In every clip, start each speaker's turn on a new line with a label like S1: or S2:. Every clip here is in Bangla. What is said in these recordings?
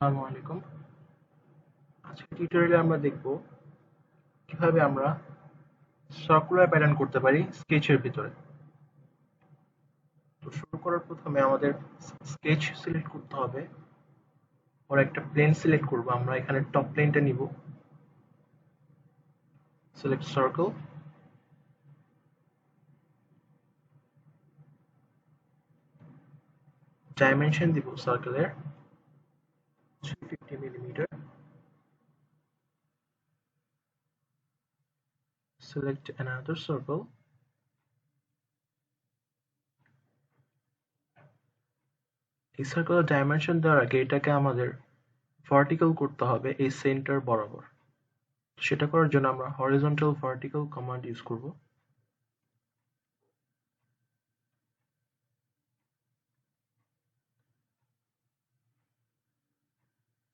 S1: আসসালামু আলাইকুম। আজকের টিউটোরিয়ালে আমরা দেখব কিভাবে আমরা সার্কুলার প্যাটার্ন করতে পারি স্কেচের ভিতরে। তো শুরু করার প্রথমে আমাদের স্কেচ সিলেক্ট করতে হবে। ওর একটা প্লেন সিলেক্ট করব। আমরা এখানে টপ প্লেনটা নিব। সিলেক্ট সার্কেল, ডাইমেনশন দিব সার্কেলের 350 মিলিমিটার। Select another circle. এই সার্কেলের ডাইমেনশন দেওয়ার আগে এটাকে আমাদের ভার্টিক্যাল করতে হবে এই সেন্টার বরাবর। সেটা করার জন্য আমরা হরিজন্টাল ভার্টিক্যাল কমান্ড ইউজ করব।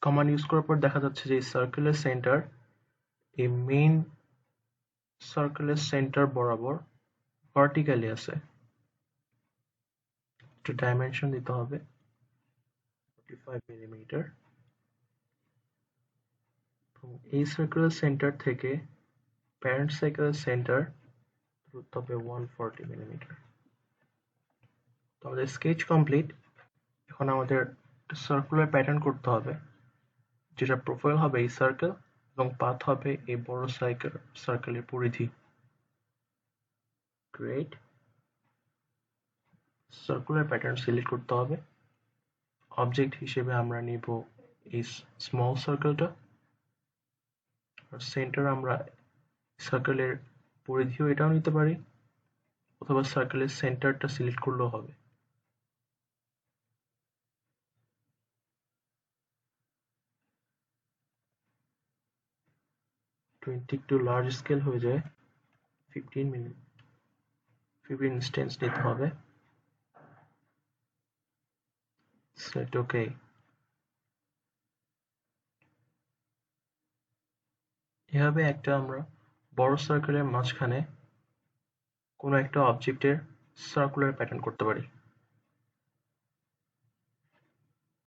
S1: কমান্ড ইউজ করার পর দেখা যাচ্ছে যে এই সার্কেলের সেন্টার এই মেইন সার্কেলের সেন্টার বরাবর ভার্টিক্যালি আছে। একটু ডাইমেনশন দিতে হবে 45 মিলিমিটার। এই সার্কেলের সেন্টার থেকে প্যারেন্ট সার্কেলের সেন্টার দূরত্ব হবে 140 মিলিমিটার। তো আমাদের স্কেচ কমপ্লিট। এখন আমাদের সার্কুলার প্যাটার্ন করতে হবে, যেটা প্রোফাইল হবে এই সার্কেল এবং পাথ হবে এই বড় সার্কেলের পরিধি। গ্রেট। সার্কুলার প্যাটার্ন সিলেক্ট করতে হবে। অবজেক্ট হিসেবে আমরা নিব এই স্মল সার্কেলটা, আর সেন্টার আমরা সার্কেলের পরিধিও এটাও নিতে পারি, অথবা সার্কেলের সেন্টারটা সিলেক্ট করলেও হবে। একটু লার্জ স্কেল হয়ে যায়, 15 ইনস্ট্যান্স নিতে হবে। সেট ওকে। এভাবে একটা আমরা বড় সার্কেলের মাঝখানে কোনো একটা অবজেক্টের সার্কুলার প্যাটার্ন করতে পারি।